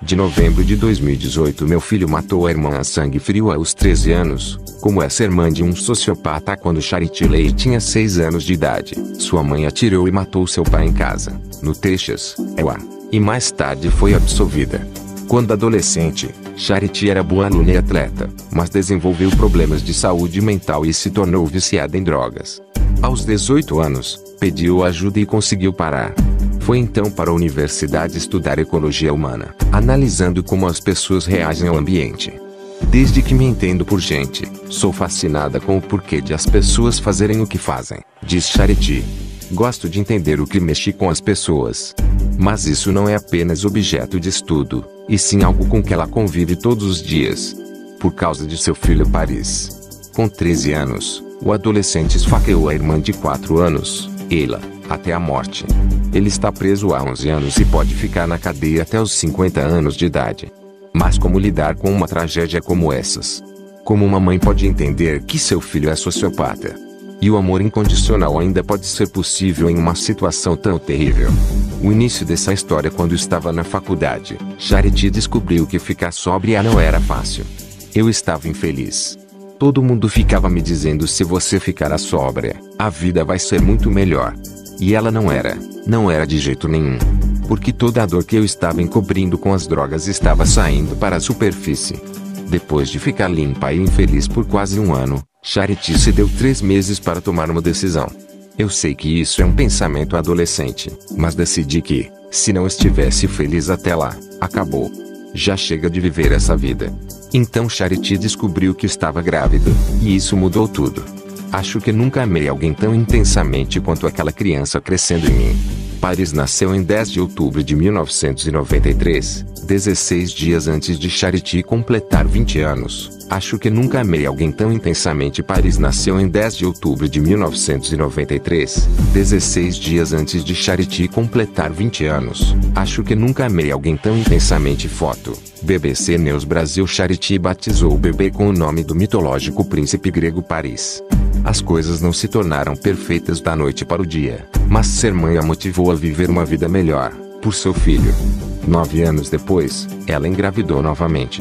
De novembro de 2018, meu filho matou a irmã a sangue frio aos 13 anos. Como essa irmã de um sociopata quando Charity Lei tinha 6 anos de idade, sua mãe atirou e matou seu pai em casa, no Texas, EUA, e mais tarde foi absolvida. Quando adolescente, Charity era boa aluna e atleta, mas desenvolveu problemas de saúde mental e se tornou viciada em drogas. Aos 18 anos, pediu ajuda e conseguiu parar. Foi então para a universidade estudar ecologia humana, analisando como as pessoas reagem ao ambiente. Desde que me entendo por gente, sou fascinada com o porquê de as pessoas fazerem o que fazem, diz Charity. Gosto de entender o que mexe com as pessoas. Mas isso não é apenas objeto de estudo, e sim algo com que ela convive todos os dias. Por causa de seu filho Paris. Com 13 anos, o adolescente esfaqueou a irmã de 4 anos, Ela, até a morte. Ele está preso há 11 anos e pode ficar na cadeia até os 50 anos de idade. Mas como lidar com uma tragédia como essas? Como uma mãe pode entender que seu filho é sociopata? E o amor incondicional ainda pode ser possível em uma situação tão terrível? O início dessa história quando estava na faculdade, Charity descobriu que ficar sóbria não era fácil. Eu estava infeliz. Todo mundo ficava me dizendo: se você ficar sóbria, a vida vai ser muito melhor. E ela não era de jeito nenhum. Porque toda a dor que eu estava encobrindo com as drogas estava saindo para a superfície. Depois de ficar limpa e infeliz por quase um ano, Charity se deu 3 meses para tomar uma decisão. Eu sei que isso é um pensamento adolescente, mas decidi que, se não estivesse feliz até lá, acabou. Já chega de viver essa vida. Então Charity descobriu que estava grávida, e isso mudou tudo. Acho que nunca amei alguém tão intensamente quanto aquela criança crescendo em mim. Paris nasceu em 10 de outubro de 1993, 16 dias antes de Charity completar 20 anos. Acho que nunca amei alguém tão intensamente. Paris nasceu em 10 de outubro de 1993, 16 dias antes de Charity completar 20 anos. Acho que nunca amei alguém tão intensamente. Foto: BBC News Brasil. Charity batizou o bebê com o nome do mitológico príncipe grego Paris. As coisas não se tornaram perfeitas da noite para o dia, mas ser mãe a motivou a viver uma vida melhor, por seu filho. 9 anos depois, ela engravidou novamente.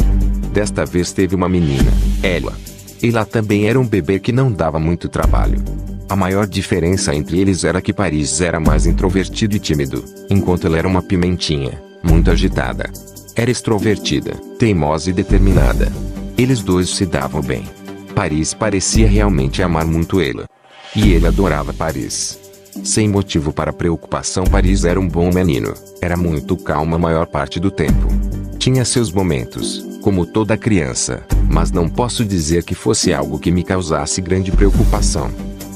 Desta vez teve uma menina, Ela. Ela também era um bebê que não dava muito trabalho. A maior diferença entre eles era que Paris era mais introvertido e tímido, enquanto ela era uma pimentinha, muito agitada. Era extrovertida, teimosa e determinada. Eles dois se davam bem. Paris parecia realmente amar muito ela. E ele adorava Paris. Sem motivo para preocupação, Paris era um bom menino. Era muito calmo a maior parte do tempo. Tinha seus momentos, como toda criança, mas não posso dizer que fosse algo que me causasse grande preocupação.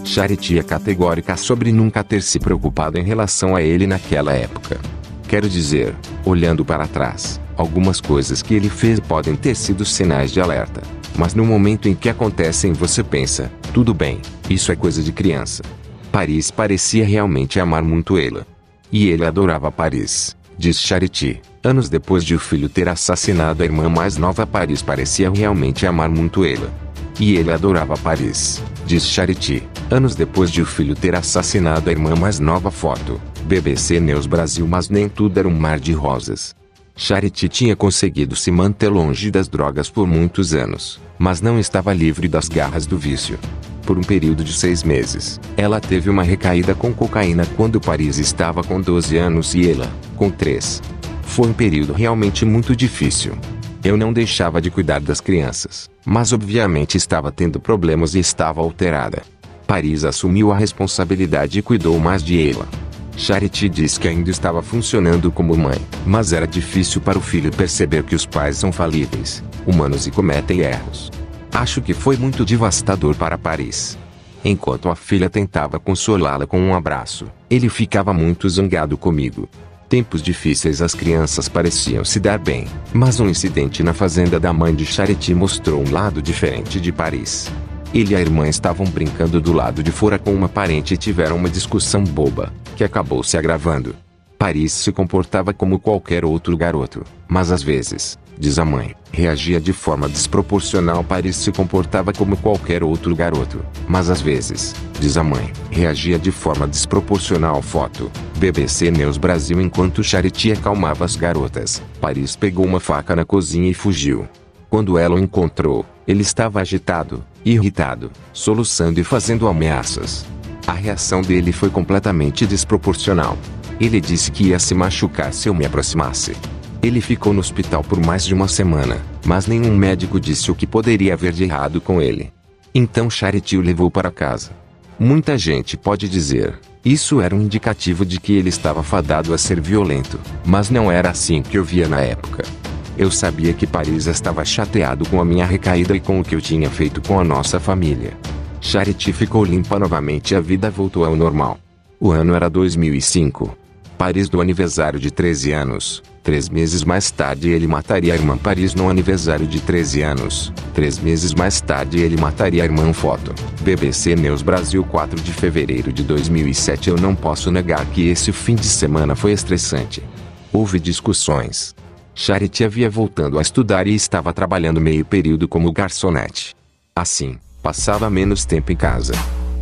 Charity é categórica sobre nunca ter se preocupado em relação a ele naquela época. Quero dizer, olhando para trás, algumas coisas que ele fez podem ter sido sinais de alerta. Mas no momento em que acontecem você pensa, tudo bem, isso é coisa de criança. Paris parecia realmente amar muito ela. E ele adorava Paris, diz Charity. Anos depois de o filho ter assassinado a irmã mais nova, Paris parecia realmente amar muito ela. E ele adorava Paris, diz Charity. Anos depois de o filho ter assassinado a irmã mais nova. Foto: BBC News Brasil. Mas nem tudo era um mar de rosas. Charity tinha conseguido se manter longe das drogas por muitos anos, mas não estava livre das garras do vício. Por um período de 6 meses, ela teve uma recaída com cocaína quando Paris estava com 12 anos e ela, com 3. Foi um período realmente muito difícil. Eu não deixava de cuidar das crianças, mas obviamente estava tendo problemas e estava alterada. Paris assumiu a responsabilidade e cuidou mais de ela. Charity diz que ainda estava funcionando como mãe, mas era difícil para o filho perceber que os pais são falíveis, humanos e cometem erros. Acho que foi muito devastador para Paris. Enquanto a filha tentava consolá-la com um abraço, ele ficava muito zangado comigo. Tempos difíceis. As crianças pareciam se dar bem, mas um incidente na fazenda da mãe de Charity mostrou um lado diferente de Paris. Ele e a irmã estavam brincando do lado de fora com uma parente e tiveram uma discussão boba, que acabou se agravando. Paris se comportava como qualquer outro garoto, mas às vezes, diz a mãe, reagia de forma desproporcional. Paris se comportava como qualquer outro garoto, mas às vezes, diz a mãe, reagia de forma desproporcional. Foto, BBC News Brasil. Enquanto Charity acalmava as garotas, Paris pegou uma faca na cozinha e fugiu. Quando ela o encontrou, ele estava agitado, irritado, soluçando e fazendo ameaças. A reação dele foi completamente desproporcional. Ele disse que ia se machucar se eu me aproximasse. Ele ficou no hospital por mais de uma semana, mas nenhum médico disse o que poderia haver de errado com ele. Então Charity o levou para casa. Muita gente pode dizer, isso era um indicativo de que ele estava fadado a ser violento, mas não era assim que eu via na época. Eu sabia que Paris estava chateado com a minha recaída e com o que eu tinha feito com a nossa família. Charity ficou limpa novamente e a vida voltou ao normal. O ano era 2005. Paris do aniversário de 13 anos. 3 meses mais tarde ele mataria a irmã. Paris no aniversário de 13 anos. 3 meses mais tarde ele mataria a irmã. Foto, BBC News Brasil. 4 de fevereiro de 2007. Eu não posso negar que esse fim de semana foi estressante. Houve discussões. Charity havia voltado a estudar e estava trabalhando meio período como garçonete. Assim, passava menos tempo em casa.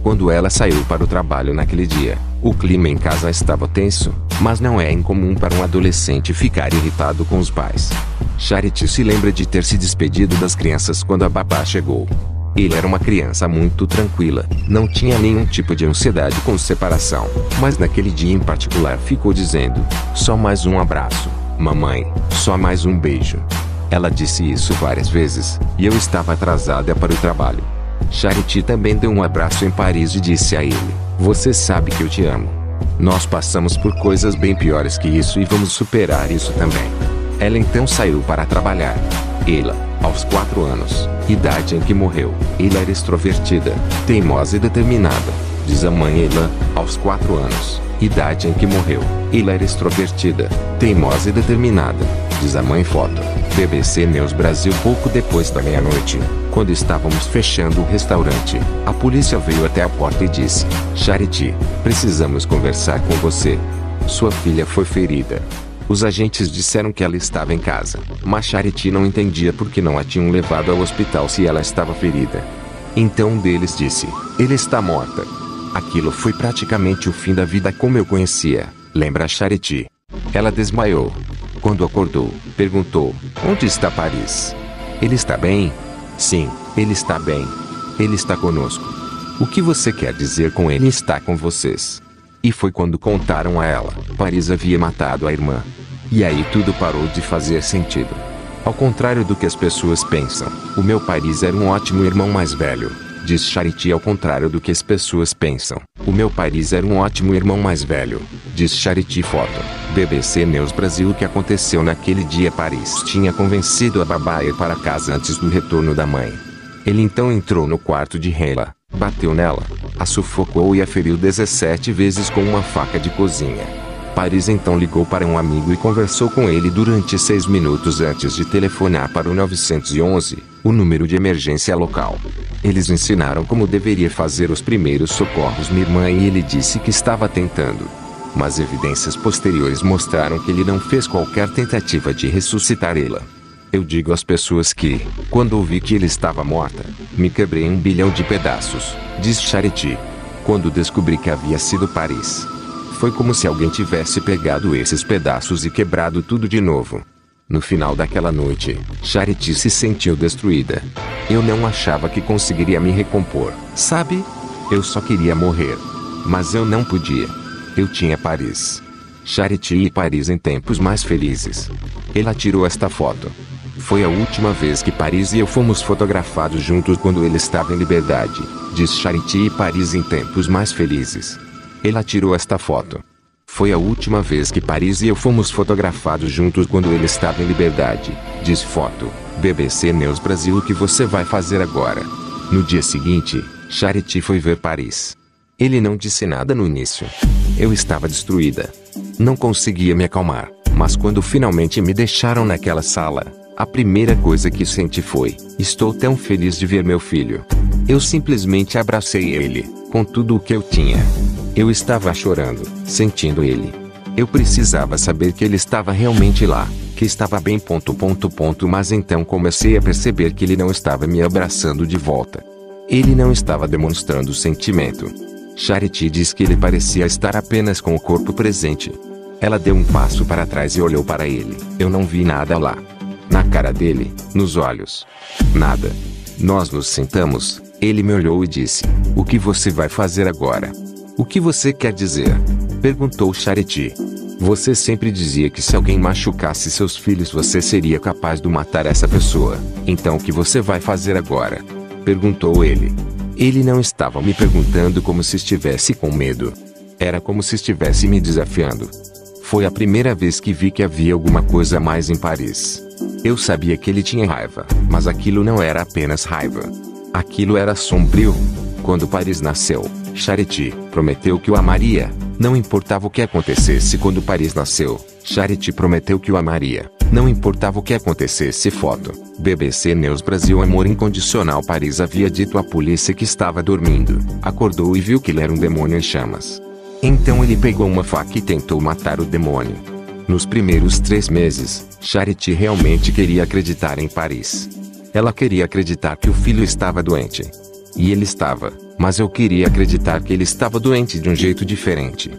Quando ela saiu para o trabalho naquele dia, o clima em casa estava tenso, mas não é incomum para um adolescente ficar irritado com os pais. Charity se lembra de ter se despedido das crianças quando a babá chegou. Ele era uma criança muito tranquila, não tinha nenhum tipo de ansiedade com separação, mas naquele dia em particular ficou dizendo, só mais um abraço, mamãe, só mais um beijo. Ela disse isso várias vezes, e eu estava atrasada para o trabalho. Charity também deu um abraço em Paris e disse a ele, você sabe que eu te amo. Nós passamos por coisas bem piores que isso e vamos superar isso também. Ela então saiu para trabalhar. Ela, aos 4 anos, idade em que morreu, ela era extrovertida, teimosa e determinada, diz a mãe. Ela, aos 4 anos, idade em que morreu, ela era extrovertida, teimosa e determinada, diz a mãe. Foto, BBC News Brasil. Pouco depois da meia-noite, quando estávamos fechando o restaurante, a polícia veio até a porta e disse, Charity, precisamos conversar com você. Sua filha foi ferida. Os agentes disseram que ela estava em casa, mas Charity não entendia por que não a tinham levado ao hospital se ela estava ferida. Então um deles disse, ela está morta. Aquilo foi praticamente o fim da vida como eu conhecia, lembra Charity. Ela desmaiou. Quando acordou, perguntou, onde está Paris? Ele está bem? Sim, ele está bem. Ele está conosco. O que você quer dizer com ele está com vocês? E foi quando contaram a ela, Paris havia matado a irmã. E aí tudo parou de fazer sentido. Ao contrário do que as pessoas pensam, o meu Paris era um ótimo irmão mais velho, diz Charity. Ao contrário do que as pessoas pensam, o meu Paris era um ótimo irmão mais velho, diz Charity. Foto, BBC News Brasil. O que aconteceu naquele dia? Paris tinha convencido a babá a ir para casa antes do retorno da mãe. Ele então entrou no quarto de Ela, bateu nela, a sufocou e a feriu 17 vezes com uma faca de cozinha. Paris então ligou para um amigo e conversou com ele durante 6 minutos antes de telefonar para o 911, o número de emergência local. Eles ensinaram como deveria fazer os primeiros socorros na irmã e ele disse que estava tentando. Mas evidências posteriores mostraram que ele não fez qualquer tentativa de ressuscitar ela. Eu digo às pessoas que, quando ouvi que ele estava morta, me quebrei em 1 bilhão de pedaços, diz Charity. Quando descobri que havia sido Paris, foi como se alguém tivesse pegado esses pedaços e quebrado tudo de novo. No final daquela noite, Charity se sentiu destruída. Eu não achava que conseguiria me recompor, sabe? Eu só queria morrer. Mas eu não podia. Eu tinha Paris. Charity e Paris em tempos mais felizes. Ela tirou esta foto. Foi a última vez que Paris e eu fomos fotografados juntos quando ele estava em liberdade, diz Charity. E Paris em tempos mais felizes. Ela tirou esta foto. Foi a última vez que Paris e eu fomos fotografados juntos quando ele estava em liberdade, diz Foto, BBC News Brasil. O que você vai fazer agora? No dia seguinte, Charity foi ver Paris. Ele não disse nada no início. Eu estava destruída. Não conseguia me acalmar, mas quando finalmente me deixaram naquela sala, a primeira coisa que senti foi, estou tão feliz de ver meu filho. Eu simplesmente abracei ele, com tudo o que eu tinha. Eu estava chorando, sentindo ele. Eu precisava saber que ele estava realmente lá, que estava bem. Mas então comecei a perceber que ele não estava me abraçando de volta. Ele não estava demonstrando sentimento. Charity diz que ele parecia estar apenas com o corpo presente. Ela deu um passo para trás e olhou para ele. Eu não vi nada lá. Na cara dele, nos olhos. Nada. Nós nos sentamos, ele me olhou e disse: "O que você vai fazer agora?" "O que você quer dizer?" perguntou Charity. "Você sempre dizia que se alguém machucasse seus filhos você seria capaz de matar essa pessoa. Então o que você vai fazer agora?" perguntou ele. Ele não estava me perguntando como se estivesse com medo. Era como se estivesse me desafiando. Foi a primeira vez que vi que havia alguma coisa a mais em Paris. Eu sabia que ele tinha raiva, mas aquilo não era apenas raiva. Aquilo era sombrio. Quando Paris nasceu, Charity prometeu que o amaria. Não importava o que acontecesse quando Paris nasceu. Charity prometeu que o amaria. Não importava o que acontecesse. Foto. BBC News Brasil. Amor incondicional. Paris havia dito à polícia que estava dormindo. Acordou e viu que ele era um demônio em chamas. Então ele pegou uma faca e tentou matar o demônio. Nos primeiros 3 meses, Charity realmente queria acreditar em Paris. Ela queria acreditar que o filho estava doente. E ele estava, mas eu queria acreditar que ele estava doente de um jeito diferente.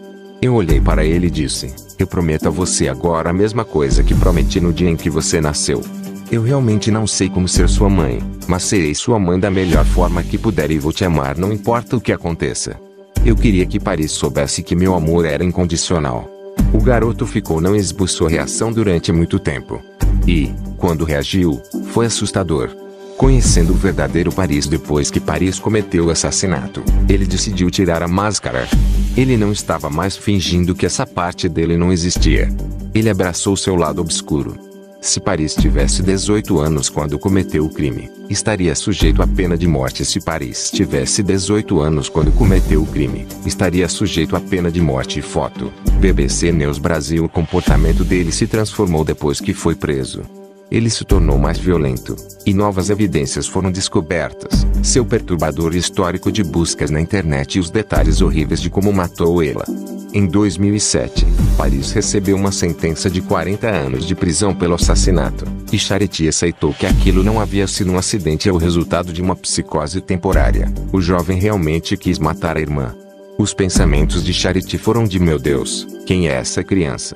Eu olhei para ele e disse: "Eu prometo a você agora a mesma coisa que prometi no dia em que você nasceu. Eu realmente não sei como ser sua mãe, mas serei sua mãe da melhor forma que puder e vou te amar não importa o que aconteça." Eu queria que Paris soubesse que meu amor era incondicional. O garoto ficou não esboçou reação durante muito tempo. E, quando reagiu, foi assustador. Conhecendo o verdadeiro Paris depois que Paris cometeu o assassinato, ele decidiu tirar a máscara. Ele não estava mais fingindo que essa parte dele não existia. Ele abraçou seu lado obscuro. Se Paris tivesse 18 anos quando cometeu o crime, estaria sujeito à pena de morte. Se Paris tivesse 18 anos quando cometeu o crime, estaria sujeito à pena de morte. Foto. BBC News Brasil. O comportamento dele se transformou depois que foi preso. Ele se tornou mais violento, e novas evidências foram descobertas. Seu perturbador histórico de buscas na internet e os detalhes horríveis de como matou ela. Em 2007, Paris recebeu uma sentença de 40 anos de prisão pelo assassinato, e Charity aceitou que aquilo não havia sido um acidente ou o resultado de uma psicose temporária. O jovem realmente quis matar a irmã. Os pensamentos de Charity foram de: meu Deus, quem é essa criança?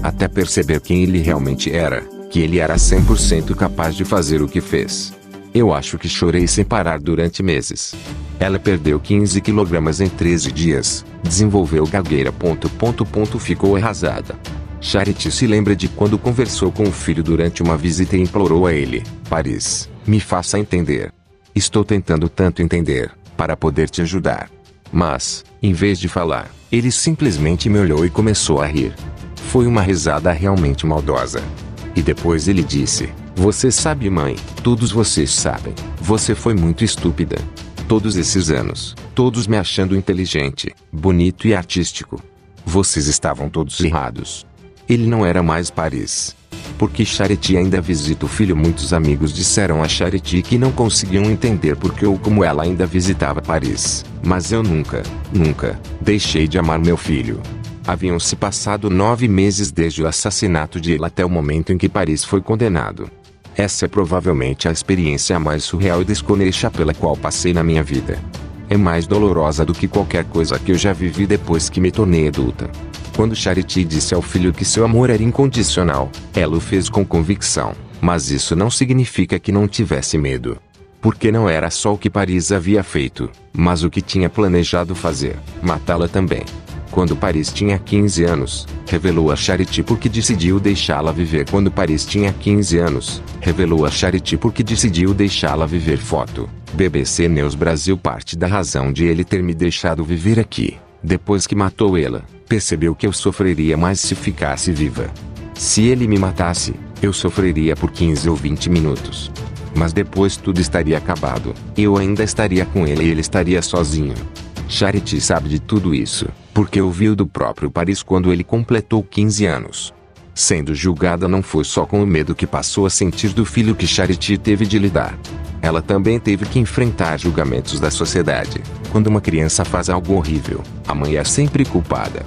Até perceber quem ele realmente era, que ele era 100% capaz de fazer o que fez. Eu acho que chorei sem parar durante meses. Ela perdeu 15 quilogramas em 13 dias, desenvolveu gagueira. Ficou arrasada. Charity se lembra de quando conversou com o filho durante uma visita e implorou a ele: Paris, me faça entender. Estou tentando tanto entender, para poder te ajudar. Mas, em vez de falar, ele simplesmente me olhou e começou a rir. Foi uma risada realmente maldosa. E depois ele disse: você sabe, mãe, todos vocês sabem, você foi muito estúpida. Todos esses anos, todos me achando inteligente, bonito e artístico. Vocês estavam todos errados. Ele não era mais Paris. Porque Charity ainda visita o filho. Muitos amigos disseram a Charity que não conseguiam entender porque ou como ela ainda visitava Paris. Mas eu nunca deixei de amar meu filho. Haviam se passado 9 meses desde o assassinato de ela até o momento em que Paris foi condenado. Essa é provavelmente a experiência mais surreal e desconexa pela qual passei na minha vida. É mais dolorosa do que qualquer coisa que eu já vivi depois que me tornei adulta. Quando Charity disse ao filho que seu amor era incondicional, ela o fez com convicção, mas isso não significa que não tivesse medo. Porque não era só o que Paris havia feito, mas o que tinha planejado fazer, matá-la também. Quando Paris tinha 15 anos, revelou a Charity porque decidiu deixá-la viver. Quando Paris tinha 15 anos, revelou a Charity porque decidiu deixá-la viver. Foto. BBC News Brasil. Parte da razão de ele ter me deixado viver aqui, depois que matou ela, percebeu que eu sofreria mais se ficasse viva. Se ele me matasse, eu sofreria por 15 ou 20 minutos. Mas depois tudo estaria acabado, eu ainda estaria com ele e ele estaria sozinho. Charity sabe de tudo isso, porque ouviu do próprio Paris quando ele completou 15 anos. Sendo julgada não foi só com o medo que passou a sentir do filho que Charity teve de lidar. Ela também teve que enfrentar julgamentos da sociedade. Quando uma criança faz algo horrível, a mãe é sempre culpada.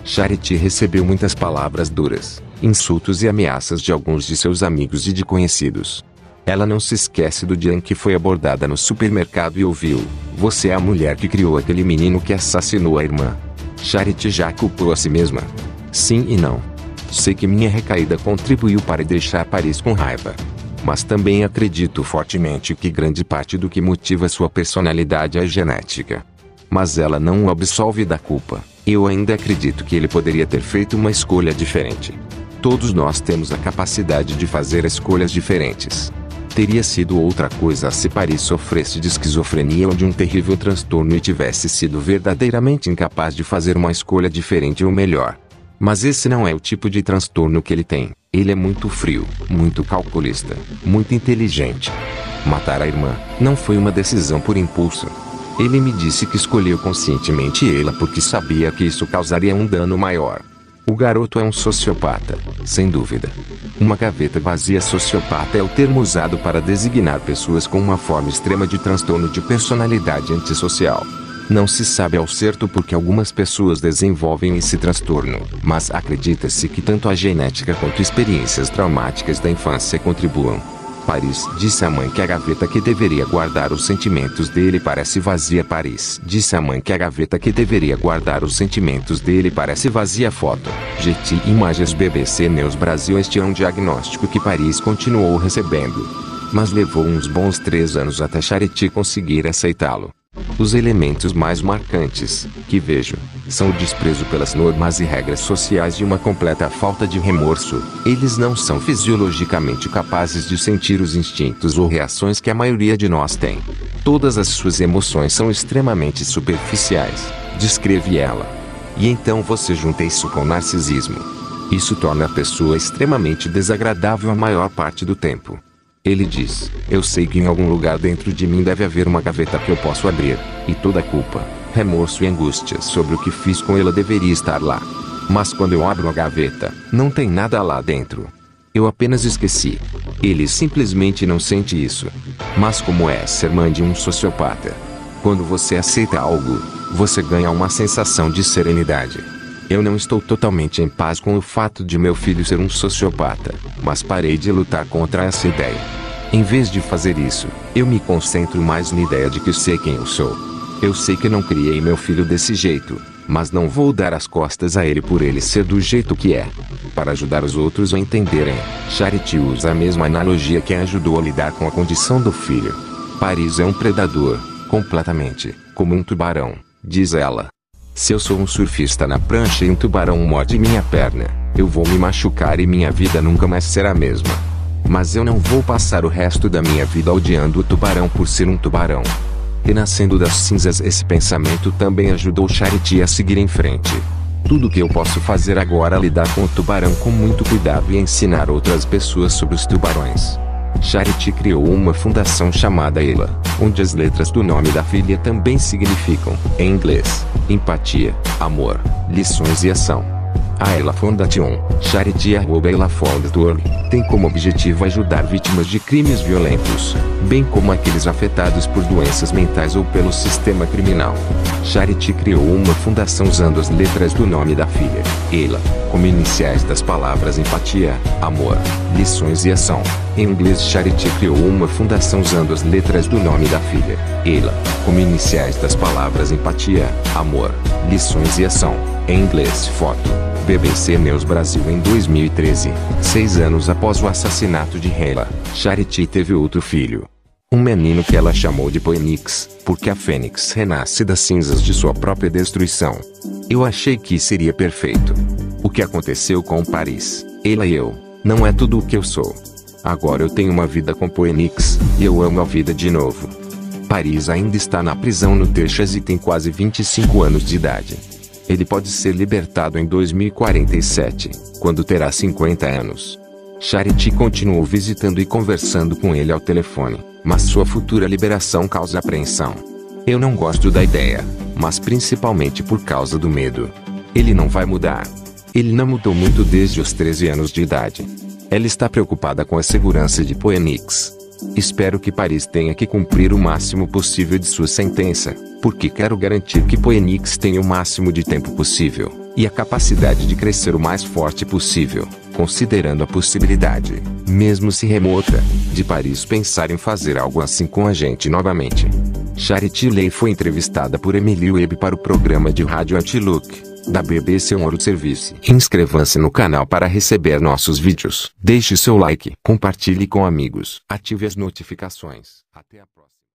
Charity recebeu muitas palavras duras, insultos e ameaças de alguns de seus amigos e de conhecidos. Ela não se esquece do dia em que foi abordada no supermercado e ouviu: "Você é a mulher que criou aquele menino que assassinou a irmã." Charity já culpou a si mesma? Sim e não. Sei que minha recaída contribuiu para deixar Paris com raiva. Mas também acredito fortemente que grande parte do que motiva sua personalidade é genética. Mas ela não o absolve da culpa. Eu ainda acredito que ele poderia ter feito uma escolha diferente. Todos nós temos a capacidade de fazer escolhas diferentes. Teria sido outra coisa se Paris sofresse de esquizofrenia ou de um terrível transtorno e tivesse sido verdadeiramente incapaz de fazer uma escolha diferente ou melhor. Mas esse não é o tipo de transtorno que ele tem. Ele é muito frio, muito calculista, muito inteligente. Matar a irmã não foi uma decisão por impulso. Ele me disse que escolheu conscientemente ela porque sabia que isso causaria um dano maior. O garoto é um sociopata, sem dúvida. Uma gaveta vazia. Sociopata é o termo usado para designar pessoas com uma forma extrema de transtorno de personalidade antissocial. Não se sabe ao certo por que algumas pessoas desenvolvem esse transtorno, mas acredita-se que tanto a genética quanto experiências traumáticas da infância contribuam. Paris disse à mãe que a gaveta que deveria guardar os sentimentos dele parece vazia. Paris disse à mãe que a gaveta que deveria guardar os sentimentos dele parece vazia. Foto: Getty Images. BBC News Brasil. Este é um diagnóstico que Paris continuou recebendo. Mas levou uns bons 3 anos até Charity conseguir aceitá-lo. Os elementos mais marcantes que vejo são o desprezo pelas normas e regras sociais e uma completa falta de remorso. Eles não são fisiologicamente capazes de sentir os instintos ou reações que a maioria de nós tem. Todas as suas emoções são extremamente superficiais, descreve ela. E então você junta isso com narcisismo. Isso torna a pessoa extremamente desagradável a maior parte do tempo. Ele diz: "Eu sei que em algum lugar dentro de mim deve haver uma gaveta que eu posso abrir, e toda a culpa, remorso e angústia sobre o que fiz com ela deveria estar lá. Mas quando eu abro a gaveta, não tem nada lá dentro. Eu apenas esqueci." Ele simplesmente não sente isso. Mas como é ser mãe de um sociopata? Quando você aceita algo, você ganha uma sensação de serenidade. Eu não estou totalmente em paz com o fato de meu filho ser um sociopata, mas parei de lutar contra essa ideia. Em vez de fazer isso, eu me concentro mais na ideia de que sei quem eu sou. Eu sei que não criei meu filho desse jeito, mas não vou dar as costas a ele por ele ser do jeito que é. Para ajudar os outros a entenderem, Charity usa a mesma analogia que a ajudou a lidar com a condição do filho. Paris é um predador, completamente, como um tubarão, diz ela. Se eu sou um surfista na prancha e um tubarão morde minha perna, eu vou me machucar e minha vida nunca mais será a mesma. Mas eu não vou passar o resto da minha vida odiando o tubarão por ser um tubarão. Renascendo das cinzas, esse pensamento também ajudou Charity a seguir em frente. Tudo que eu posso fazer agora é lidar com o tubarão com muito cuidado e ensinar outras pessoas sobre os tubarões. Charity criou uma fundação chamada Ela, onde as letras do nome da filha também significam, em inglês, empatia, amor, lições e ação. A Ela Foundation, Charity@Ela Foundation, tem como objetivo ajudar vítimas de crimes violentos, bem como aqueles afetados por doenças mentais ou pelo sistema criminal. Charity criou uma fundação usando as letras do nome da filha, Ela, como iniciais das palavras empatia, amor, lições e ação. Em inglês, Charity criou uma fundação usando as letras do nome da filha, Ela, como iniciais das palavras empatia, amor, lições e ação. Em inglês, foto: BBC News Brasil. Em 2013, 6 anos após o assassinato de Ela, Charity teve outro filho. Um menino que ela chamou de Phoenix, porque a Fênix renasce das cinzas de sua própria destruição. Eu achei que seria perfeito. O que aconteceu com Paris, ela e eu, não é tudo o que eu sou. Agora eu tenho uma vida com Phoenix, e eu amo a vida de novo. Paris ainda está na prisão no Texas e tem quase 25 anos de idade. Ele pode ser libertado em 2047, quando terá 50 anos. Charity continuou visitando e conversando com ele ao telefone, mas sua futura liberação causa apreensão. Eu não gosto da ideia, mas principalmente por causa do medo. Ele não vai mudar. Ele não mudou muito desde os 13 anos de idade. Ela está preocupada com a segurança de Phoenix. Espero que Paris tenha que cumprir o máximo possível de sua sentença, porque quero garantir que Phoenix tenha o máximo de tempo possível. e a capacidade de crescer o mais forte possível, considerando a possibilidade, mesmo se remota, de Paris pensar em fazer algo assim com a gente novamente. Charity Lay foi entrevistada por Emily Webb para o programa de rádio Outlook, da BBC World Service. Inscreva-se no canal para receber nossos vídeos. Deixe seu like, compartilhe com amigos, ative as notificações. Até a próxima.